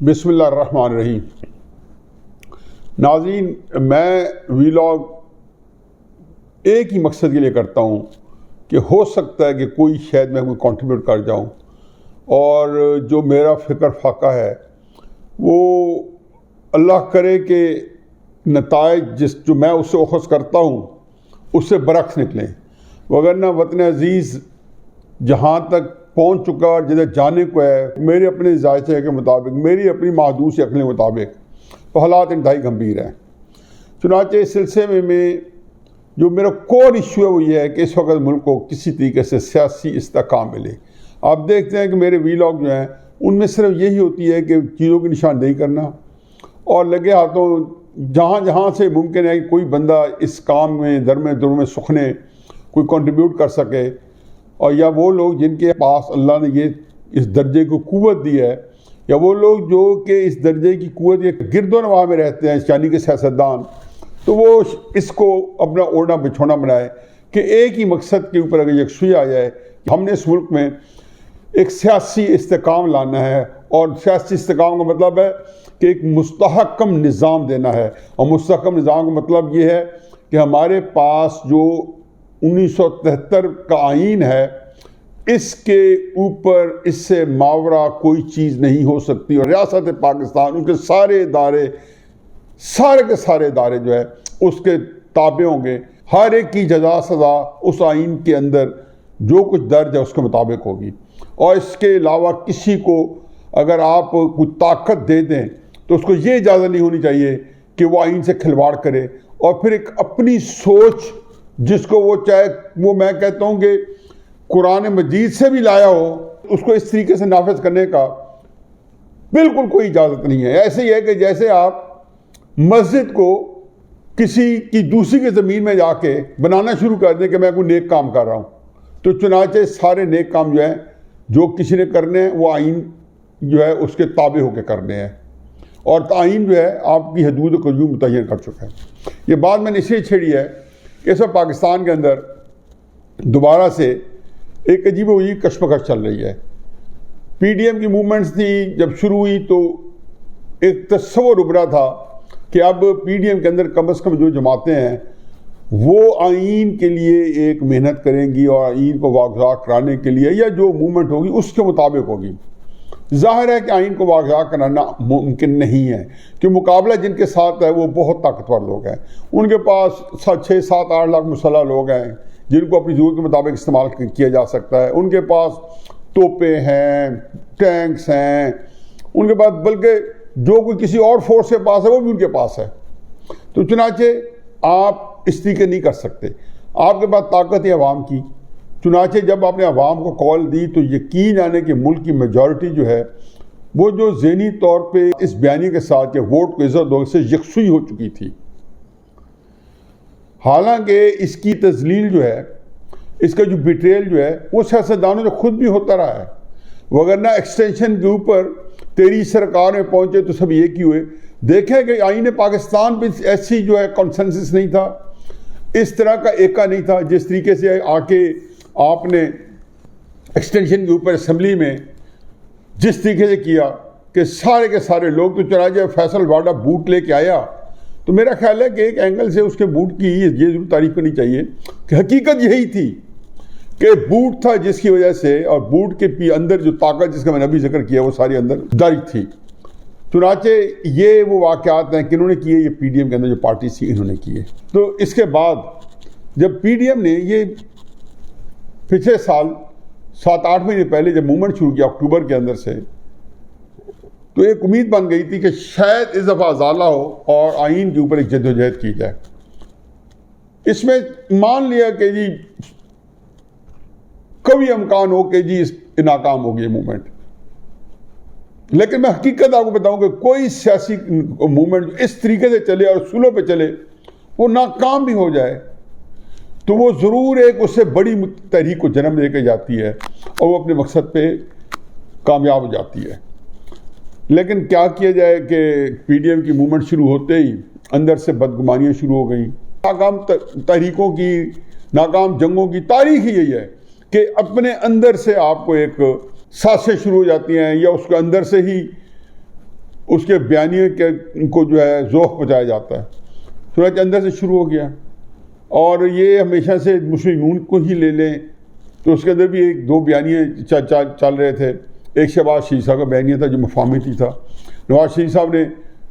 बिस्मिल्लाहिर्रहमानिर्रहीम। नाज़रीन, मैं वीलॉग एक ही मकसद के लिए करता हूँ कि हो सकता है कि कोई शायद मैं कोई कंट्रीब्यूट कर जाऊँ और जो मेरा फ़िक्र फाका है वो अल्लाह करे कि नताइज जो मैं उससे अख़ज़ करता हूँ उससे बरक्स निकलें, वगरना वतन अज़ीज़ जहाँ तक पहुँच चुका और जिधर जाने को है, मेरे अपने जायचे के मुताबिक, मेरी अपनी महदूद अक़ल के मुताबिक तो हालात इंतहाई गंभीर हैं। चुनांचे इस सिलसिले में जो मेरा कोर इशू है वो ये है कि इस वक्त मुल्क को किसी तरीके से सियासी इस्तेहकाम मिले। आप देखते हैं कि मेरे वीलॉग जो हैं उनमें सिर्फ यही होती है कि चीज़ों की निशानदेही करना और लगे हाथों जहाँ जहाँ से मुमकिन है कि कोई बंदा इस काम में दर में सुखने कोई कंट्रीब्यूट कर सके, और या वो लोग जिनके पास अल्लाह ने ये इस दर्जे को कुव्वत दी है, या वो लोग जो कि इस दर्जे की कुव्वत या गिरदोनवा में रहते हैं यानी कि सियासतदान, तो वो इसको अपना ओढ़ना बिछोना बनाए कि एक ही मकसद के ऊपर अगर यकसुई आ जाए कि हमने इस मुल्क में एक सियासी इस्तेहकाम लाना है, और सियासी इस्तेहकाम का मतलब है कि एक मुस्तहकम निज़ाम देना है। और मुस्तहकम निज़ाम का मतलब ये है कि हमारे पास जो 1973 का आईन है इसके ऊपर इससे मावरा कोई चीज़ नहीं हो सकती, और रियासत पाकिस्तान उनके सारे इदारे जो है उसके ताबे होंगे। हर एक की जजा सज़ा उस आइन के अंदर जो कुछ दर्ज है उसके मुताबिक होगी, और इसके अलावा किसी को अगर आप कोई ताकत दे दें तो उसको ये इजाज़त नहीं होनी चाहिए कि वो आइन से खिलवाड़ करे और फिर एक अपनी सोच जिसको वो चाहे वो मैं कहता हूँ कि कुरान मजीद से भी लाया हो उसको इस तरीके से नाफिज करने का बिल्कुल कोई इजाज़त नहीं है। ऐसे ही है कि जैसे आप मस्जिद को किसी की दूसरी की ज़मीन में जाके बनाना शुरू कर दें कि मैं कोई नेक काम कर रहा हूँ, तो चुनाचे सारे नेक काम जो हैं जो किसी ने करने हैं वो आइन जो है उसके ताबे होकर करने हैं, और आइन जो है आपकी हदूद को यूँ मुतय्यन कर चुका है। ये बात मैंने इसलिए छेड़ी है कि इस वक्त पाकिस्तान के अंदर दोबारा से एक अजीब वजीब कशमकश चल रही है। पीडीएम की मूवमेंट्स थी, जब शुरू हुई तो एक तस्वर उभरा था कि अब पीडीएम के अंदर कम से कम जो जमातें हैं वो आइन के लिए एक मेहनत करेंगी और आइन को वाक़ कराने के लिए या जो मूवमेंट होगी उसके मुताबिक होगी। ज़ाहिर है कि आइन को वाक़ कराना मुमकिन नहीं है कि मुकाबला जिनके साथ है वो बहुत ताकतवर लोग हैं, उनके पास 6-7-8 लाख मुसल्लह लोग हैं जिनको अपनी ज़रूरत के मुताबिक इस्तेमाल किया जा सकता है, उनके पास तोपे हैं, टैंक्स हैं, उनके पास बल्कि जो कोई किसी और फोर्स के पास है वो भी उनके पास है। तो चुनाचे आप इस तरीके नहीं कर सकते, आपके पास ताकत है अवाम की। चुनाचे जब आपने अवाम को कॉल दी तो यकीन आने कि मुल्क की मेजॉरिटी जो है वो जो ज़हनी तौर पे इस बयानी के साथ के वोट को इज़्ज़त दो से यकसुई हो चुकी थी। हालांकि इसकी तजलील जो है, इसका जो बिट्रेल जो है वो सियासतदानों से खुद भी होता रहा है, वगरना एक्सटेंशन के ऊपर तेरी सरकार में पहुंचे तो सब एक ही हुए। देखें कि आईन पाकिस्तान भी ऐसी जो है कॉन्सेंसस नहीं था, इस तरह का एका नहीं था जिस तरीके से आके आपने एक्सटेंशन के ऊपर असम्बली में जिस तरीके से किया कि सारे के सारे लोग, तो चला जाए फैसल वाडा बूट लेके आया, तो मेरा ख्याल है कि एक एंगल से उसके बूट की ये जरूर तारीफ करनी चाहिए कि हकीकत यही थी कि बूट था जिसकी वजह से, और बूट के अंदर जो ताकत जिसका मैंने अभी जिक्र किया वो सारी अंदर दर्ज थी। चुनाचे ये वो वाक़यात हैं कि इन्होंने किए, ये पीडीएम के अंदर जो पार्टी थी इन्होंने किए। तो इसके बाद जब पीडीएम ने ये पिछले साल 7-8 महीने पहले जब मूवमेंट शुरू किया अक्टूबर के अंदर से, तो एक उम्मीद बन गई थी कि शायद इस दफ़ा अजाला हो और आइन के ऊपर एक जद्दोजहद की जाए। इसमें मान लिया कि जी कभी इम्कान हो कि जी नाकाम होगी ये मूवमेंट, लेकिन मैं हकीकत आपको बताऊं कि कोई सियासी मूवमेंट इस तरीके से चले और उसूलों पे चले वो नाकाम भी हो जाए तो वो ज़रूर एक उससे बड़ी तहरीक को जन्म दे के जाती है और वो अपने मकसद पे कामयाब हो जाती है। लेकिन क्या किया जाए कि पीडीएम की मूवमेंट शुरू होते ही अंदर से बदगुमानियाँ शुरू हो गई। नाकाम तहरीकों की, नाकाम जंगों की तारीख ही यही है कि अपने अंदर से आपको एक साजिशें शुरू हो जाती हैं या उसके अंदर से ही उसके बयानिए के को जो है ज़ोफ़ पहुँचाया जाता है। चुनांचे अंदर से शुरू हो गया। और ये हमेशा से मुस्लिम नून को ही ले लें तो उसके अंदर भी एक दो बयानिए चल रहे थे। एक शहबाज शरीफ साहब का बयानिया था जो मुफाहमती था। नवाज शरीफ साहब ने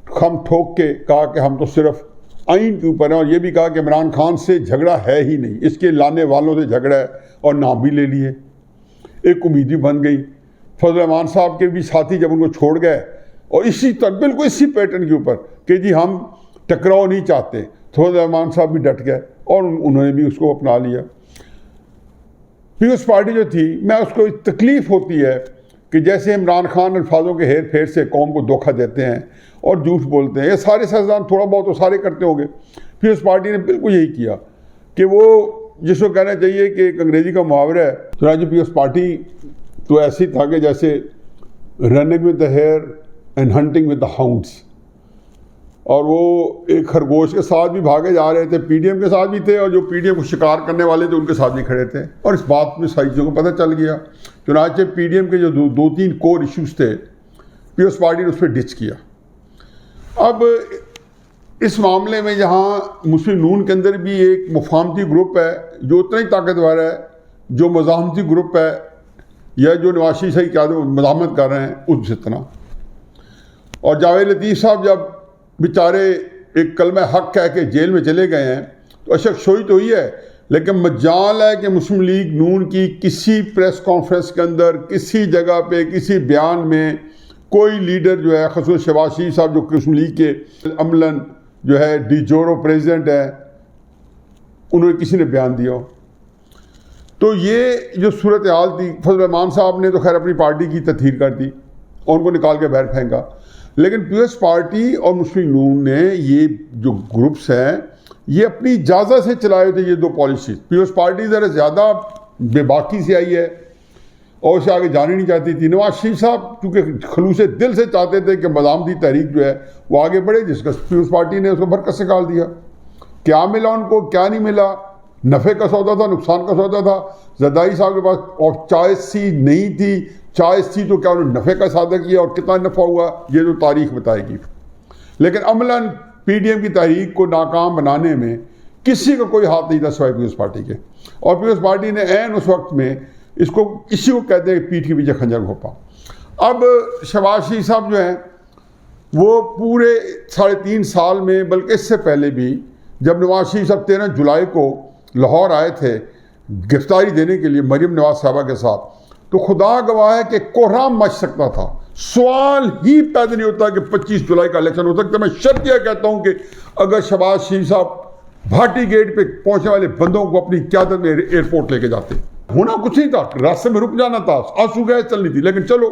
खम ठोक के कहा कि हम तो सिर्फ आइन के ऊपर हैं, और ये भी कहा कि इमरान खान से झगड़ा है ही नहीं, इसके लाने वालों से झगड़ा है, और नाम भी ले लिए। एक उम्मीद भी बन गई। फजल रहमान साहब के भी साथी जब उनको छोड़ गए और इसी तरह बिल्कुल इसी पैटर्न के ऊपर कि जी हम टकराव नहीं चाहते, फजल रहमान साहब भी डट गए और उन्होंने भी उसको अपना लिया। पीपल्स पार्टी जो थी, मैं उसको तकलीफ़ होती है कि जैसे इमरान खान अल्फाजों के हेर फेर से कौम को धोखा देते हैं और झूठ बोलते हैं। ये सारे सियासतदान थोड़ा बहुत तो सारे करते होंगे। पीपल्स पार्टी ने बिल्कुल यही किया कि वो जिसको कहना चाहिए कि एक अंग्रेज़ी का मुहावरा है, चुनांचे पीपल्स पार्टी तो ऐसी था कि जैसे running with the hare and hunting with the hounds. और वो एक खरगोश के साथ भी भागे जा रहे थे, पीडीएम के साथ भी थे, और जो पीडीएम को शिकार करने वाले थे उनके साथ भी खड़े थे। और इस बात में सारी चीज़ों को पता चल गया। चुनांचे पीडीएम के जो दो तीन कोर इश्यूज थे, पीपल्स पार्टी ने उस पर डिच किया। अब इस मामले में जहाँ मुस्लिम नून के अंदर भी एक मुफाहमती ग्रुप है जो उतना ही ताकतवर है जो मज़ाहमती ग्रुप है या जो नवाज शरीफ की क्या मज़ाहमत कर रहे हैं उस जितना। और जावेद लतीफ़ साहब जब बेचारे एक कलमा हक कह के जेल में चले गए हैं तो अशक शोई तो ही है, लेकिन मजाल है कि मुस्लिम लीग नून की किसी प्रेस कॉन्फ्रेंस के अंदर, किसी जगह पे, किसी बयान में कोई लीडर जो है, ख़ुसूस शहबाज शरीफ साहब जो मुस्लिम लीग के अमलन जो है डिजोरो प्रेसिडेंट है, उन्होंने किसी ने बयान दिया। तो ये जो सूरत हाल थी, फजल रहमान साहब ने तो खैर अपनी पार्टी की तथहीर कर दी और उनको निकाल के बाहर फेंका, लेकिन पीपल्स पार्टी और मुस्लिम नून ने ये जो ग्रुप्स हैं ये अपनी इजाज़त से चलाए थे ये दो पॉलिसीज। पीपल्स पार्टी ज़रा ज़्यादा बेबाकी से आई है और उसे आगे जाने नहीं चाहती थी। नवाज शरीफ साहब चूँकि खलूसे दिल से चाहते थे कि मज़ामती तहरीक जो है वो आगे बढ़े, जिसका पीपल्स पार्टी ने उसको बरकत से निकाल दिया। क्या मिला उनको, क्या नहीं मिला, नफ़े का सौदा था, नुकसान का सौदा था। जरदारी साहब के पास और चॉइस सी नहीं थी, चॉइस थी तो क्या उन्होंने नफ़े का सौदा किया और कितना नफ़ा हुआ ये तो तारीख बताएगी। लेकिन अमलन पीडीएम की तहरीक को नाकाम बनाने में किसी का कोई हाथ नहीं था सिवाय पीपल्स पार्टी के। और पीपल्स पार्टी ने ऐन उस वक्त में इसको इसी को कहते हैं पीठ के पीछे खंजर घोंपा। अब शहबाज शरीफ साहब जो हैं वो पूरे 3.5 साल में, बल्कि इससे पहले भी, जब नवाज शरीफ साहब 13 जुलाई को लाहौर आए थे गिरफ्तारी देने के लिए मरीम नवाज साहबा के साथ, तो खुदा गवाह है कि कोहराम मच सकता था। सवाल ही पैदा नहीं होता कि 25 जुलाई का इलेक्शन हो सकता है। मैं शर्त यह कहता हूं कि अगर शहबाज शरीफ साहब भाटी गेट पे पहुंचने वाले बंदों को अपनी क़यादत में एयरपोर्ट लेके जाते, होना कुछ नहीं था, रास्ते में रुक जाना था, आंसू गैस चलनी थी, लेकिन चलो।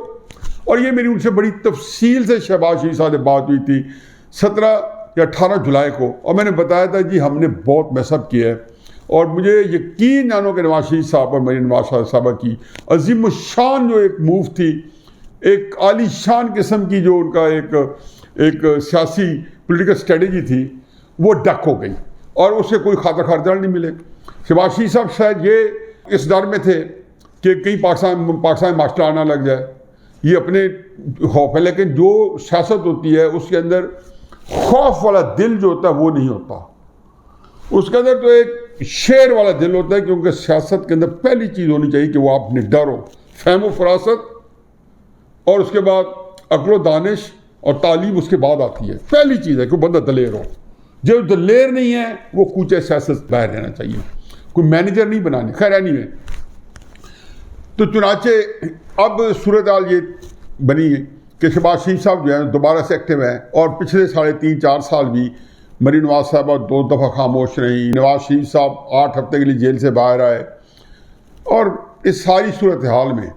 और ये मेरी उनसे बड़ी तफसील से शहबाज शरीफ साहब से बात हुई थी 17 या 18 जुलाई को, और मैंने बताया था जी हमने बहुत मैसअप किया है और मुझे यकीन जानो कि नवाज शरीफ साहब और मरीम नवाज साहबा की अजीम शान जो एक मूव थी, एक आलीशान किस्म की जो उनका एक सियासी पॉलिटिकल स्ट्रेटजी थी, वो डक हो गई और उससे कोई खाता खर्चा नहीं मिले। शहबाज शरीफ साहब शायद ये इस डर में थे कि कहीं पाकिस्तान मास्टर आना लग जाए, ये अपने खौफ है। लेकिन जो सियासत होती है उसके अंदर खौफ वाला दिल जो होता है वो नहीं होता, उसके अंदर तो एक शेर वाला दिल होता है, क्योंकि सियासत के अंदर पहली चीज़ होनी चाहिए कि वो आप निडर हो, फहम फरासत, और उसके बाद अक्ल दानिश और तालीम उसके बाद आती है। पहली चीज़ है कि बंदा दलेर हो। जो दलेर नहीं है वो कूचे सियासत बाहर रहना चाहिए, कोई मैनेजर नहीं बनाने। खैर नहीं। तो चुनाचे अब सूरत हाल ये बनी है कि शहबाज शरीफ साहब जो है दोबारा से एक्टिव हैं, और पिछले 3.5-4 साल भी मरीम नवाज साहबा 2 दफ़ा खामोश रही। नवाज शरीफ साहब 8 हफ्ते के लिए जेल से बाहर आए, और इस सारी सूरत हाल में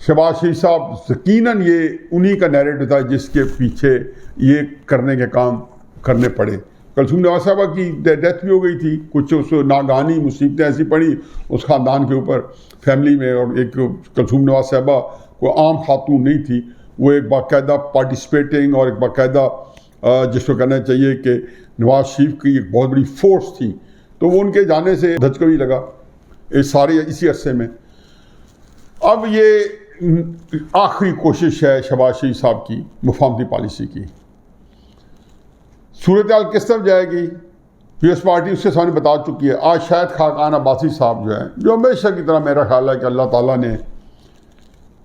शहबाज शरीफ साहब यकीनन ये उन्हीं का नैरेटिव था जिसके पीछे ये करने के काम करने पड़े। कलसूम नवाज साहबा की डेथ भी हो गई थी, कुछ उस नागानी मुसीबतें ऐसी पड़ी उस ख़ानदान के ऊपर, फैमिली में। और एक कलसूम नवाज साहबा कोई आम खातून नहीं थी, वो एक बाकायदा पार्टिसिपेटिंग और एक बाकायदा जिसको कहना चाहिए कि नवाज शरीफ की एक बहुत बड़ी फोर्स थी। तो वो उनके जाने से धचका भी लगा इस सारे इसी अरसे में। अब ये आखिरी कोशिश है शहबाज शरीफ साहब की मुफाहमती पॉलिसी की। सूरत हाल किस तरफ जाएगी पीपल्स पार्टी उसके सामने बता चुकी है। आज शायद खाकान अब्बासी साहब जो है, जो हमेशा की तरह मेरा ख्याल है कि अल्लाह ताला ने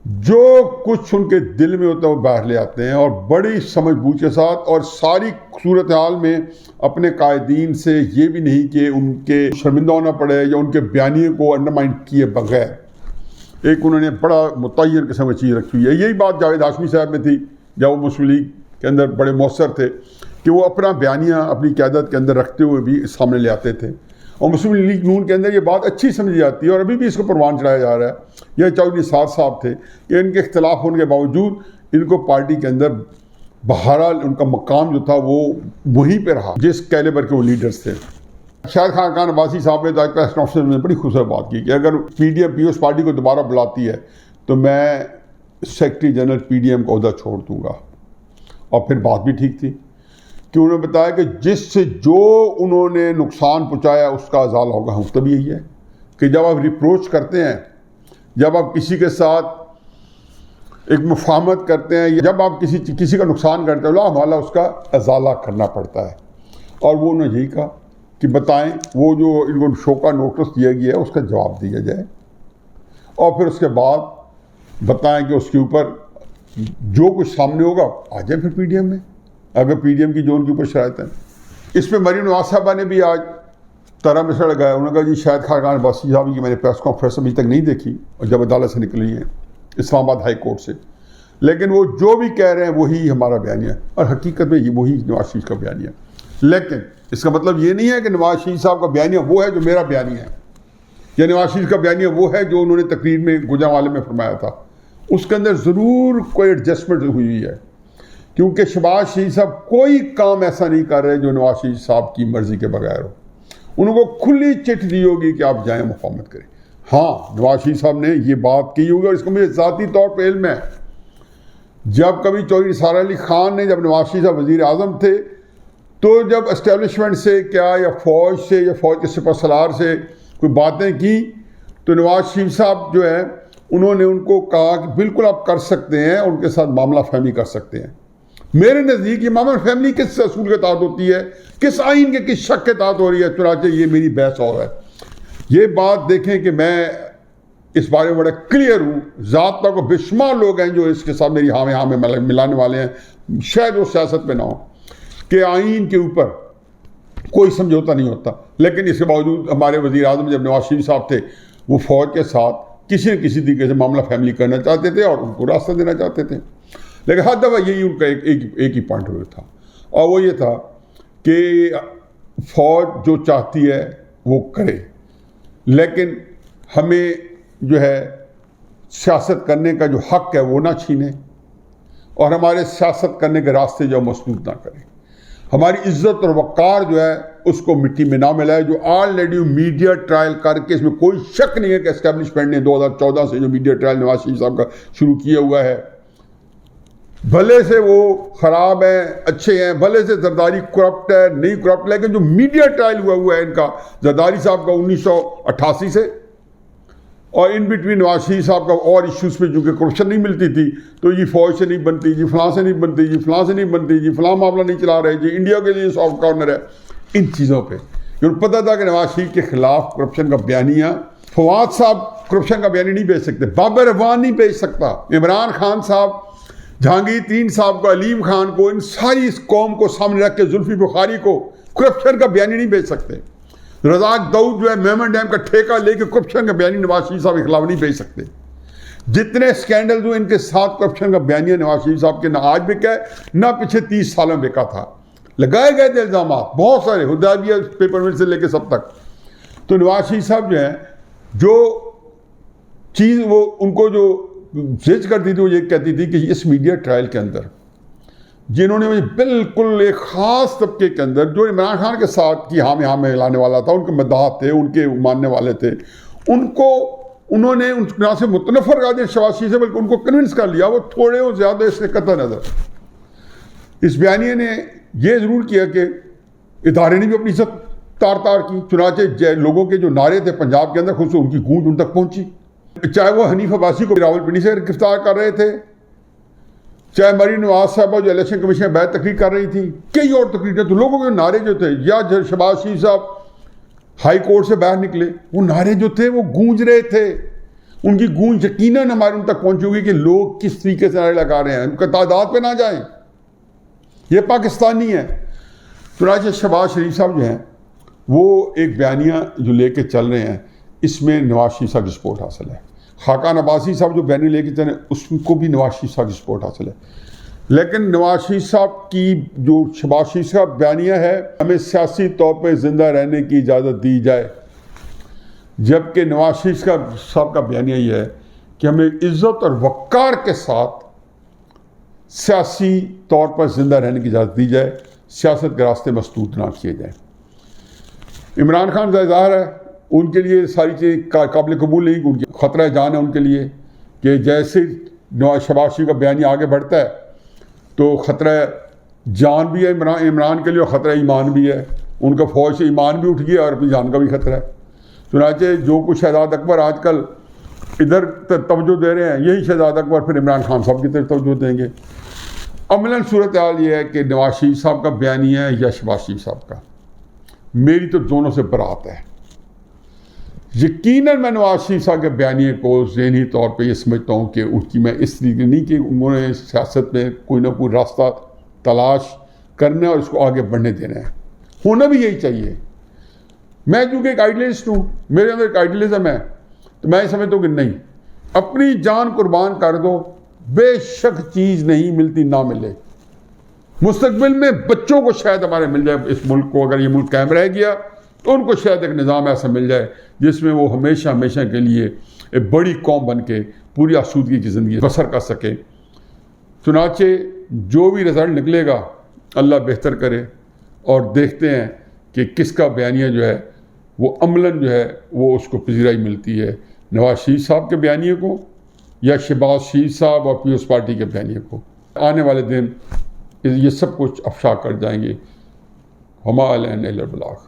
जो कुछ उनके दिल में होता है वो बाहर ले आते हैं, और बड़ी समझबूझ के साथ, और सारी सूरत हाल में अपने कायदीन से ये भी नहीं कि उनके शर्मिंदा होना पड़े या उनके बयानिए को अंडरमाइन किए बगैर एक उन्होंने बड़ा मुतय्यन किस्म की चीज़ रखी हुई है। यही बात जावेद हाशमी साहब में थी जब वो मुस्लिम लीग के अंदर बड़े मौसर थे कि वो अपना बयानिया अपनी क़यादत के अंदर रखते हुए भी सामने ले आते थे, और मुस्लिम लीग नून के अंदर ये बात अच्छी समझी जाती है और अभी भी इसको परवान चढ़ाया जा रहा है। यह चौधरी निसार साहब थे कि इनके इख्तलाफ होने के बावजूद इनको पार्टी के अंदर बहरहाल उनका मकाम जो था वो वहीं पर रहा जिस कैलिबर के वो लीडर्स थे। शायद खान अब्बासी साहब ने तो आज प्रेस कॉन्फ्रेंस में बड़ी खूबसूरत बात की कि अगर PDM पीपल्स पार्टी को दोबारा बुलाती है तो मैं सेक्रेटरी जनरल PDM का ओहदा छोड़ दूँगा। और फिर बात भी ठीक थी कि उन्होंने बताया कि जिससे जो उन्होंने नुकसान पहुंचाया उसका अजाला होगा। हम तब यही है कि जब आप रिप्रोच करते हैं, जब आप किसी के साथ एक मुफाहमत करते हैं, या जब आप किसी का नुकसान करते हो हमारा उसका अजाला करना पड़ता है। और वो उन्होंने यही कहा कि बताएं वो जो इनको शो का नोटिस दिया गया है उसका जवाब दिया जाए, और फिर उसके बाद बताएं कि उसके ऊपर जो कुछ सामने होगा आ जाए फिर PDM में, अगर PDM की जो उनके ऊपर शरायत है। इस पर मरीम नवाज साहबा ने भी आज तरह में सड़ लगाया। उन्होंने कहा जी शायद खाकान अब्बासी साहब की मैंने प्रेस कॉन्फ्रेंस अभी तक नहीं देखी, और जब अदालत से निकली है इस्लामाबाद हाई कोर्ट से, लेकिन वो जो भी कह रहे हैं वही हमारा बयानिया है, और हकीकत में ये वही नवाज शरीफ का बयानिया है। लेकिन इसका मतलब ये नहीं है कि नवाज शरीफ साहब का बयानिया वो है जो मेरा बयानिया है, या नवाज शरीफ का बयानिया वो है जो उन्होंने तकरीर में गुजरांवाले में फरमाया था। उसके अंदर ज़रूर कोई एडजस्टमेंट हुई है, क्योंकि शहबाज शरीफ साहब कोई काम ऐसा नहीं कर रहे जो नवाज शरीफ साहब की मर्जी के बगैर हो। उनको खुली चिट दी होगी कि आप जाएं मुफाहमत करें। हाँ, नवाज शरीफ साहब ने ये बात की होगी और इसको मुझे ज़ाती तौर पर इल्म है। जब कभी चौधरी निसार अली खान ने, जब नवाज शरीफ साहब वज़ीर आज़म थे, तो जब एस्टेब्लिशमेंट से क्या या फ़ौज से या फ़ौज के सिपह सलार से कोई बातें की, तो नवाज शरीफ साहब जो है उन्होंने उनको कहा कि बिल्कुल आप कर सकते हैं, उनके साथ मामला फहमी कर सकते हैं। मेरे नज़दीक ये मामला फहमी किस असूल के तहत होती है, किस आइन के किस शक के तहत हो रही है, चुनाचे ये मेरी बहस और है। ये बात देखें कि मैं इस बारे में बड़ा क्लियर हूँ। ज़ात तक बेशुमार लोग हैं जो इसके साथ मेरी हाँ में मिलाने वाले हैं, शायद वो सियासत में ना हो, कि आइन के ऊपर कोई समझौता नहीं होता। लेकिन इसके बावजूद हमारे वज़ीर आज़म जब नवाज शरीफ साहब थे, वो फ़ौज के साथ किसी न किसी तरीके से मामला फैमिली करना चाहते थे और उनको रास्ता देना चाहते थे। लेकिन हर दफ़ा यही उनका एक ही पॉइंट हुआ था, और वो ये था कि फ़ौज जो चाहती है वो करे, लेकिन हमें जो है सियासत करने का जो हक़ है वो ना छीने, और हमारे सियासत करने के रास्ते जो मसदूद ना करें। हमारी इज्जत और वक़ार जो है उसको मिट्टी में ना मिलाए। जो ऑलरेडी मीडिया ट्रायल करके, इसमें कोई शक नहीं है कि एस्टेब्लिशमेंट ने 2014 से जो मीडिया ट्रायल नवाज शरीफ साहब का शुरू किया हुआ है, भले से वो ख़राब हैं अच्छे हैं, भले से जरदारी करप्ट है नहीं करप्ट, लेकिन जो मीडिया ट्रायल हुआ है इनका जरदारी साहब का 1988 से, और इन बिटवीन नवाज शरीफ साहब का और इश्यूज़ पे जो कि करप्शन नहीं मिलती थी, तो ये फ़ौज से नहीं बनती जी, फलां से नहीं बनती जी, फलां से नहीं बनती जी, फलां मामला नहीं चला रहे जी, इंडिया के लिए सॉफ्ट कॉर्नर है। इन चीज़ों पे क्योंकि पता था कि नवाज शरीफ के खिलाफ करप्शन का बयानिया, फवाद साहब करप्शन का बयानी नहीं भेज सकते, बाबर अफगान नहीं भेज सकता, इमरान खान साहब, जहांगीर तरीन साहब को, अलीम खान को, इन सारी इस कौम को सामने रख के जुल्फी बुखारी को करप्शन का बयानी नहीं भेज सकते। रज़ाक दाऊद जो है मेमन डैम का ठेका लेके करप्शन का बयानी नवाज शरीफ साहब के खिलाफ नहीं भेज सकते। जितने स्कैंडल जो इनके साथ करप्शन का बयानिया नवाज शरीफ साहब के ना आज बिका है ना पिछले 30 सालों में बिका था। लगाए गए थे इल्ज़ाम बहुत सारे, हुदैबिया पेपर मिल से लेके सब तक। तो नवाज शरीफ साहब जो है जो चीज़ वो उनको जो जिज करती थी वो ये कहती थी कि इस मीडिया ट्रायल के अंदर जिन्होंने मुझे बिल्कुल एक ख़ास तबके के अंदर जो इमरान खान के साथ की हाँ में लाने वाला था, उनके मद्दाह थे, उनके मानने वाले थे, उनको उन्होंने उनके से मुतनफ़र कर दिया शहबाज शरीफ से, बल्कि उनको कन्विंस कर लिया। वो थोड़े और ज़्यादा इससे कतई नज़र इस बयानिए ने यह ज़रूर किया कि इदारे ने भी अपनी इज्जत तार की। चुनाचे लोगों के जो नारे थे पंजाब के अंदर, खुद से उनकी गूंज उन तक पहुँची। चाहे वो हनीफ अब्बासी को रावलपिंडी से गिरफ्तार कर रहे थे, चाहे मरीम नवाज साहब जो इलेक्शन कमीशन में बैठ तकरीर कर रही थी, कई और तकरीरें, तो लोगों के नारे जो थे, या शहबाज शरीफ साहब हाई कोर्ट से बाहर निकले, वो नारे जो थे वो गूंज रहे थे। उनकी गूंज यकीनन हमारे उन तक पहुंचेगी कि लोग किस तरीके से नारे लगा रहे हैं, उनका तादाद पे ना जाए, ये पाकिस्तानी है। तो शहबाज शरीफ साहब जो हैं वो एक बयानिया जो लेके चल रहे हैं, इसमें नवाज शरीफ साहब की सपोर्ट हासिल है। खाकान अब्बासी साहब जो बयानी लेके चले उसको भी नवाज शरीफ साहब की सपोर्ट हासिल है। लेकिन नवाज शरीफ साहब की जो शहबाज शरीफ साहब बयानिया है, हमें सियासी तौर पर जिंदा रहने की इजाज़त दी जाए, जबकि नवाज शरीफ साहब का बयानिया ये है कि हमें इज्जत और वक़ार के साथ सियासी तौर पर जिंदा रहने की इजाज़त दी जाए, सियासत के रास्ते मसदूद ना किए जाए। इमरान खान का इज़हार है, उनके लिए सारी चीज़ काबिल कबूल नहीं, उनकी ख़तरा जान है उनके लिए कि जैसे शहबाज शरीफ का बयानिया आगे बढ़ता है तो ख़तरा जान भी है इमरान के लिए, और ख़तरा ईमान भी है। उनका फ़ौज से ईमान भी उठ गया और अपनी जान का भी ख़तरा है। चुनांचे जो कुछ शहजाद अकबर आजकल इधर तवज्जो दे रहे हैं, यही शहजाद अकबर फिर इमरान खान साहब की तरफ तवज्जो देंगे। अमलन सूरत हाल ये है कि नवाज शरीफ साहब का बयानिया है या शहबाज शरीफ साहब का, मेरी तो दोनों से बरात है। यकीनन मैं नवाज शरीफ साहब के बयानिए को ज़हनी तौर पे ये समझता हूँ कि उनकी मैं इस तरीके नहीं कि उन्होंने सियासत में कोई ना कोई रास्ता तलाश करना और उसको आगे बढ़ने देना है, होना भी यही चाहिए। मैं चूँकि एक आइडियलिस्ट हूँ, मेरे अंदर एक आइडियलिज्म है, तो मैं समझता हूँ कि नहीं, अपनी जान कुर्बान कर दो, बेशक चीज़ नहीं मिलती ना मिले। मुस्तकबिल में बच्चों को शायद हमारे मिल जाए, इस मुल्क को अगर ये मुल्क कायम रह गया तो उनको शायद एक निज़ाम ऐसा मिल जाए जिसमें वो हमेशा हमेशा के लिए एक बड़ी कौम बन के पूरी आसूदगी की ज़िंदगी बसर कर सके। चुनाचे जो भी रिज़ल्ट निकलेगा अल्लाह बेहतर करे, और देखते हैं कि किसका बयानिया जो है वो अमलन जो है वो उसको पजीराई मिलती है, नवाज शरीफ साहब के बयानिए को या शहबाज शरीफ साहब और पीपल्स पार्टी के बयानिए को। आने वाले दिन ये सब कुछ अफशा कर जाएंगे। हमा अलैना इल्लल बलाग।